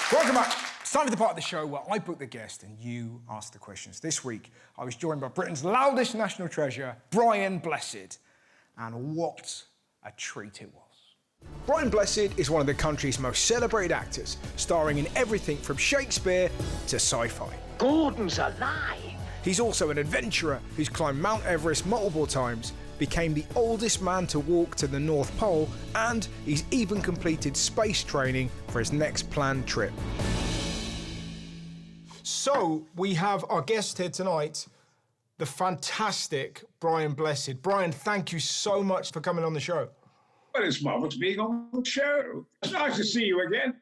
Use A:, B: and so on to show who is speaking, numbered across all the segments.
A: Welcome back. It's time for the part of the show where I book the guest and you ask the questions. This week, I was joined by Britain's loudest national treasure, Brian Blessed. And what a treat it was. Brian Blessed is one of the country's most celebrated actors, starring in everything from Shakespeare to sci-fi.
B: Gordon's alive!
A: He's also an adventurer who's climbed Mount Everest multiple times, became the oldest man to walk to the North Pole, and he's even completed space training for his next planned trip. So, we have our guest here tonight, the fantastic Brian Blessed. Brian, thank you so much for coming on the show.
C: Well, it's marvellous being on the show. It's nice to see you again.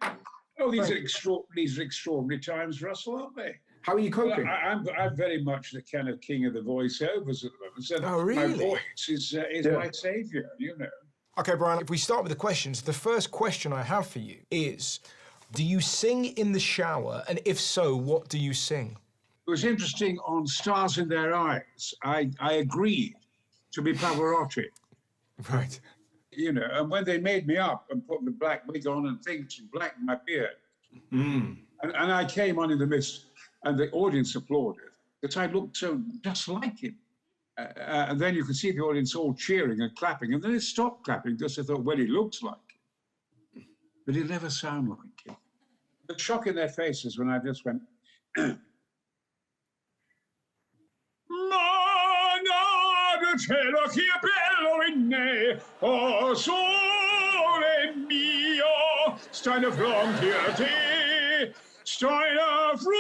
C: Oh, these are extraordinary times, Russell, aren't they?
A: How are you coping?
C: Well, I'm very much the kind of king of the voiceovers at the moment. So
A: oh, really?
C: My voice is my saviour, you know.
A: OK, Brian, if we start with the questions, the first question I have for you is, do you sing in the shower? And if so, what do you sing?
C: It was interesting on Stars in Their Eyes. I agreed to be Pavarotti.
A: Right.
C: You know, and when they made me up and put the black wig on and things and black in my beard, and I came on in the midst, and the audience applauded because I looked so just like him. And then you could see the audience all cheering and clapping, and then they stopped clapping because they thought, well, he looks like him, but he'll never sound like him. The shock in their faces when I just went, cielo che bello in me, oh sole mio, stai in fronte a te, stai in fronte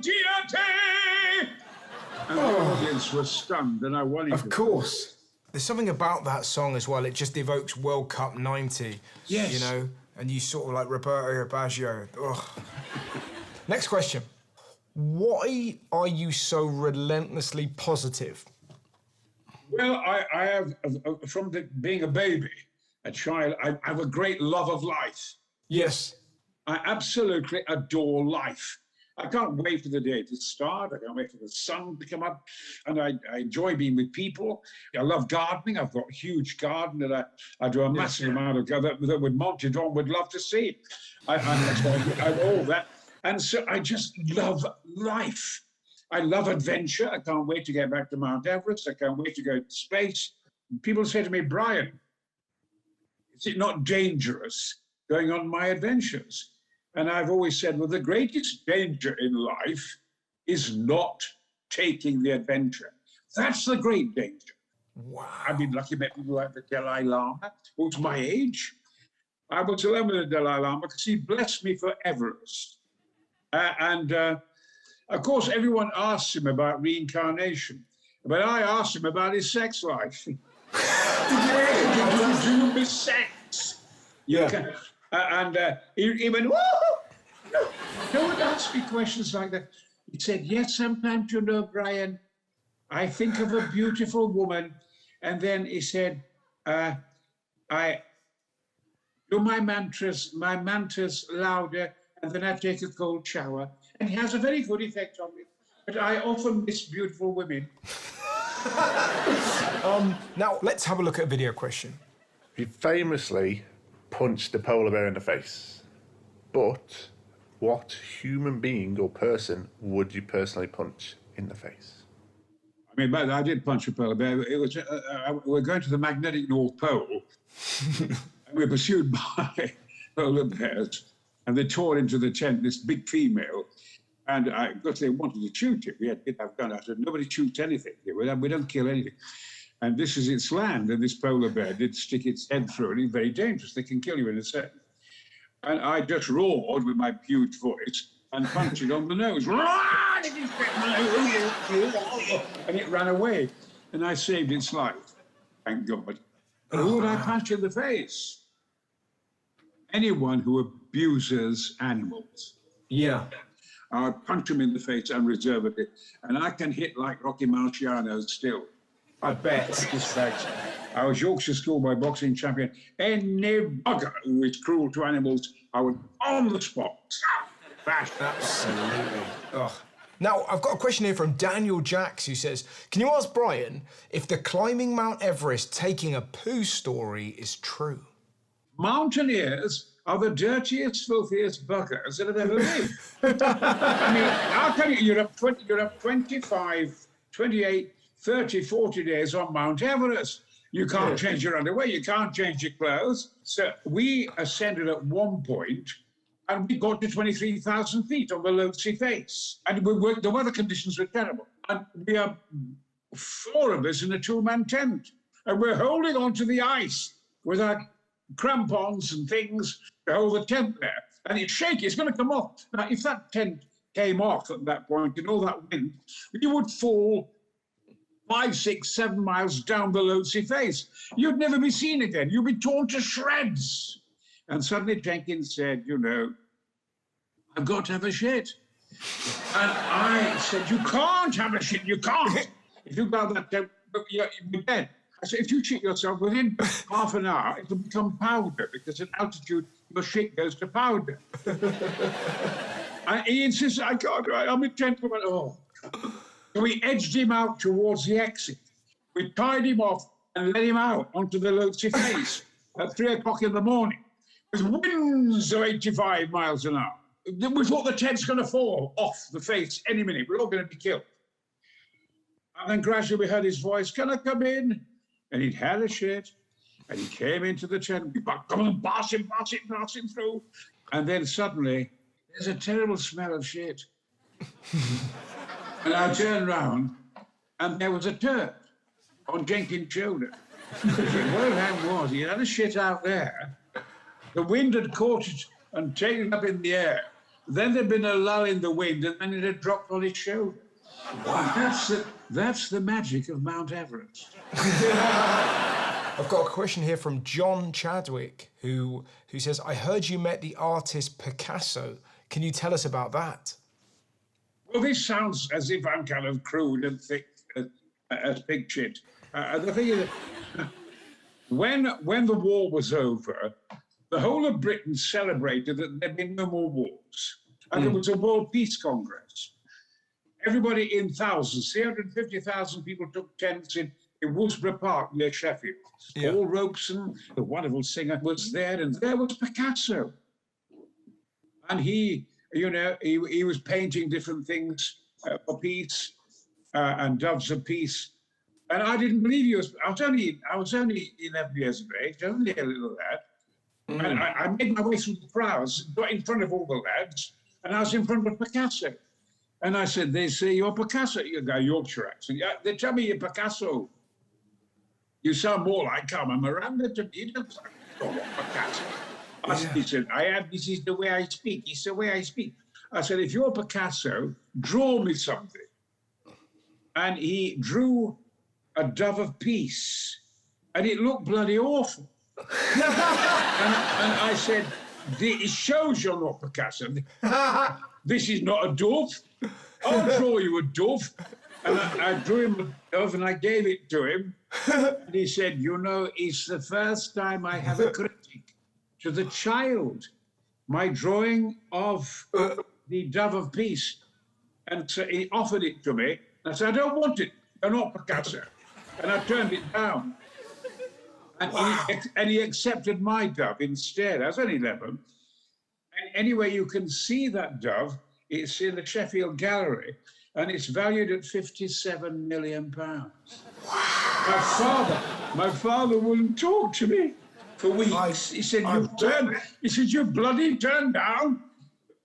C: a te. And the audience was stunned, and I wanted
A: Of course. There's something about that song as well, it just evokes World Cup 90.
C: Yes.
A: You know, and you sort of like Roberto Baggio. Ugh. Next question. Why are you so relentlessly positive?
C: Well, I have, from being a baby, a child, I have a great love of life.
A: Yes.
C: I absolutely adore life. I can't wait for the day to start. I can't wait for the sun to come up. And I enjoy being with people. I love gardening. I've got a huge garden that I do a massive amount of that would Monty Don would love to see. I'm all that. And so I just love life. I love adventure. I can't wait to get back to Mount Everest. I can't wait to go to space. People say to me, Brian, is it not dangerous going on my adventures? And I've always said, well, the greatest danger in life is not taking the adventure. That's the great danger.
A: Wow.
C: I've been lucky to meet people like the Dalai Lama, who's my age. I was alone with the Dalai Lama because he blessed me for Everest. Of course, everyone asks him about reincarnation, but I asked him about his sex life. Did you do with sex?
A: Yeah.
C: He went, whoa! No one asked me questions like that. He said, yes, sometimes, you know, Brian, I think of a beautiful woman. And then he said, I do my mantras louder, and then I take a cold shower. And it has a very good effect on me. But I often miss beautiful women.
A: Now, let's have a look at a video question.
D: He famously punched a polar bear in the face. But what human being or person would you personally punch in the face?
C: I mean, but I did punch a polar bear. It was, we're going to the magnetic North Pole. And we were pursued by polar bears. And they tore into the tent, this big female. And because they wanted to shoot it, we had to have gun. I said, nobody shoots anything here. We don't kill anything. And this is its land. And this polar bear did stick its head through it. It's very dangerous. They can kill you in a second. And I just roared with my huge voice and punched it on the nose. And it ran away. And I saved its life, thank God. But who would I punch in the face? Anyone who abuses animals.
A: Yeah.
C: I would punch them in the face unreservedly. And I can hit like Rocky Marciano still.
A: I bet.
C: I was Yorkshire schoolboy boxing champion. Any bugger who is cruel to animals, I would on the spot bash.
A: Absolutely. Ugh. Now, I've got a question here from Daniel Jacks who says, can you ask Brian if the climbing Mount Everest taking a poo story is true?
C: Mountaineers are the dirtiest, filthiest buggers that have ever lived. I mean, how can you're up 25, 28, 30, 40 days on Mount Everest. You can't change your underwear, you can't change your clothes. So we ascended at one point and we got to 23,000 feet on the Lhotse face. And the weather conditions were terrible. And we are 4 of us in a 2-man tent. And we're holding on to the ice with our crampons and things to hold the tent there. And it's shaky, it's going to come off. Now, if that tent came off at that point in all that wind, you would fall 5, 6, 7 miles down the Lhotse face. You'd never be seen again. You'd be torn to shreds. And suddenly Jenkins said, you know, I've got to have a shit. And I said, you can't have a shit, you can't. If you go that tent, you'll be dead. I said, if you shit yourself within half an hour, it'll become powder because at altitude, your shit goes to powder. And he insisted, I can't, I'm in tent. Oh. So we edged him out towards the exit. We tied him off and let him out onto the Lhotse face at 3 o'clock in the morning with winds of 85 miles an hour. We thought the tent's going to fall off the face any minute. We're all going to be killed. And then gradually we heard his voice, can I come in? And he'd had a shit. And he came into the tent. We come and pass him through. And then suddenly, there's a terrible smell of shit. And I turned round, and there was a turd on Jenkins' shoulder. What had happened was he had a shit out there. The wind had caught it and taken it up in the air. Then there'd been a lull in the wind, and then it had dropped on his shoulder. Wow. That's the magic of Mount Everest.
A: I've got a question here from John Chadwick, who says, I heard you met the artist Picasso. Can you tell us about that?
C: Well, this sounds as if I'm kind of crude and thick as pig shit. The thing is, when the war was over, the whole of Britain celebrated that there'd been no more wars. And there was a World Peace Congress. Everybody in thousands, 350,000 people took tents in Woolsborough Park near Sheffield.
A: Yeah.
C: Paul Robeson, the wonderful singer, was there, and there was Picasso. And he was painting different things for peace and doves of peace. And I didn't believe he was. I was only 11 years of age, only a little lad. And I made my way through the crowds, got in front of all the lads, and I was in front of Picasso. And I said, they say, you're Picasso. You got a Yorkshire accent. Yeah, they tell me you're Picasso. You sound more like Carmen Miranda to me. You don't sound like Picasso. He said, this is the way I speak. It's the way I speak. I said, if you're Picasso, draw me something. And he drew a dove of peace. And it looked bloody awful. and I said, it shows you're not Picasso. This is not a dove. I'll draw you a dove. And I drew him a dove and I gave it to him. And he said, it's the first time I have a critic to the child, my drawing of the dove of peace. And so he offered it to me. I said, I don't want it. You're not Picasso. And I turned it down. And he accepted my dove instead. I was only 11. And anyway, you can see that dove. It's in the Sheffield Gallery, and it's valued at £57 million. Wow. My father wouldn't talk to me for weeks. He said, you bloody turned down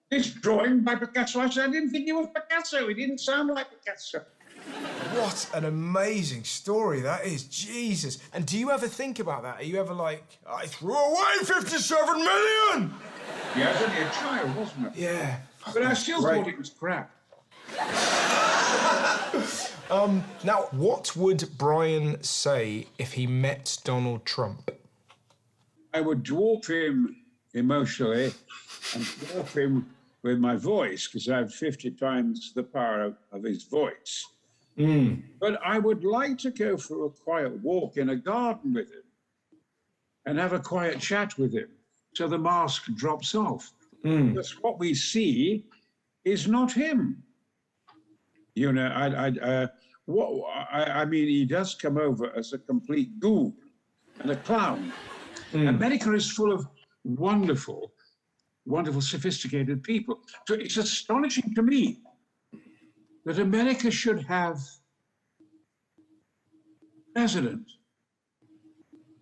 C: this drawing by Picasso. I said, I didn't think he was Picasso. He didn't sound like Picasso.
A: What an amazing story that is. Jesus. And do you ever think about that? Are you ever like, I threw away 57 million?
C: Yeah, I was only a child, wasn't it?
A: Yeah.
C: But I still thought it was crap.
A: Now, what would Brian say if he met Donald Trump?
C: I would dwarf him emotionally and dwarf him with my voice, because I have 50 times the power of his voice. But I would like to go for a quiet walk in a garden with him and have a quiet chat with him so the mask drops off. Because what we see is not him. I mean, he does come over as a complete ghoul and a clown. America is full of wonderful, wonderful, sophisticated people. So it's astonishing to me that America should have a president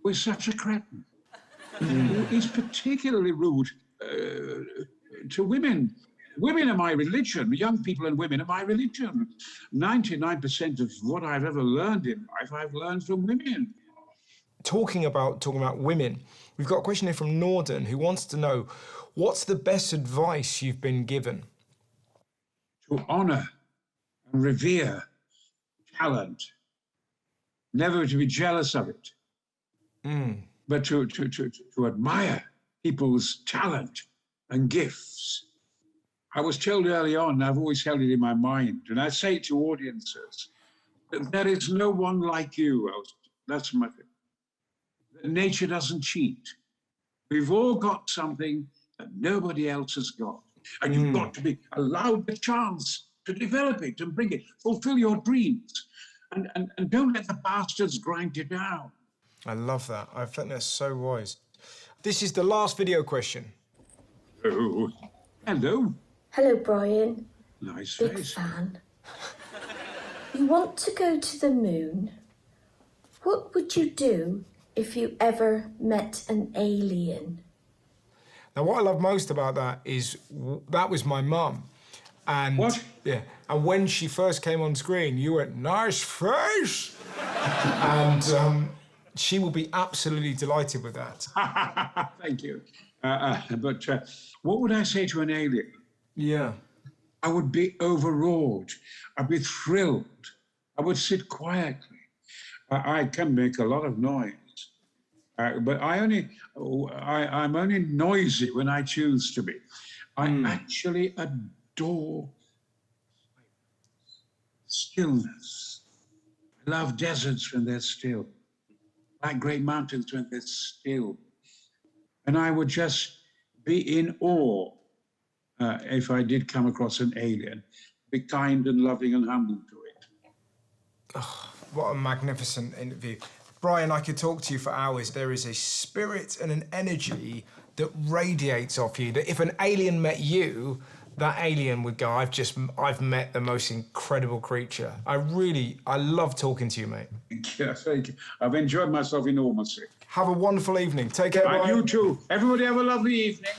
C: who is such a cretin. He's particularly rude to women. Women are my religion. Young people and women are my religion. 99% of what I've ever learned in life, I've learned from women.
A: Talking about women, we've got a question here from Norden who wants to know, what's the best advice you've been given?
C: To honor and revere talent, never to be jealous of it, but to admire people's talent and gifts. I was told early on, and I've always held it in my mind, and I say it to audiences, that there is no one like you, Elton. That's my thing. Nature doesn't cheat. We've all got something that nobody else has got. And you've got to be allowed the chance to develop it and bring it, fulfill your dreams. And don't let the bastards grind you down.
A: I love that. I think that's so wise. This is the last video question.
C: Oh, hello.
E: Hello, Brian.
C: Nice
E: Big
C: face.
E: fan. You want to go to the moon? What would you do if you ever met an alien?
A: Now, what I love most about that is that was my mum. And
C: What?
A: Yeah. And when she first came on screen, you went, nice face. And she will be absolutely delighted with that.
C: Thank you. But what would I say to an alien?
A: Yeah.
C: I would be overawed. I'd be thrilled. I would sit quietly. I can make a lot of noise, but I'm only noisy when I choose to be. I actually adore stillness. I love deserts when they're still, like great mountains when they're still. And I would just be in awe if I did come across an alien, be kind and loving and humble to it.
A: Oh, what a magnificent interview. Brian, I could talk to you for hours. There is a spirit and an energy that radiates off you, that if an alien met you, that alien would go, I've met the most incredible creature. I love talking to you, mate.
C: Thank you. I've enjoyed myself enormously.
A: Have a wonderful evening. Take care,
C: And
A: Brian.
C: you too. Everybody have a lovely evening.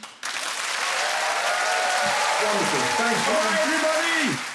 C: Wonderful. Thanks. Bye, everybody.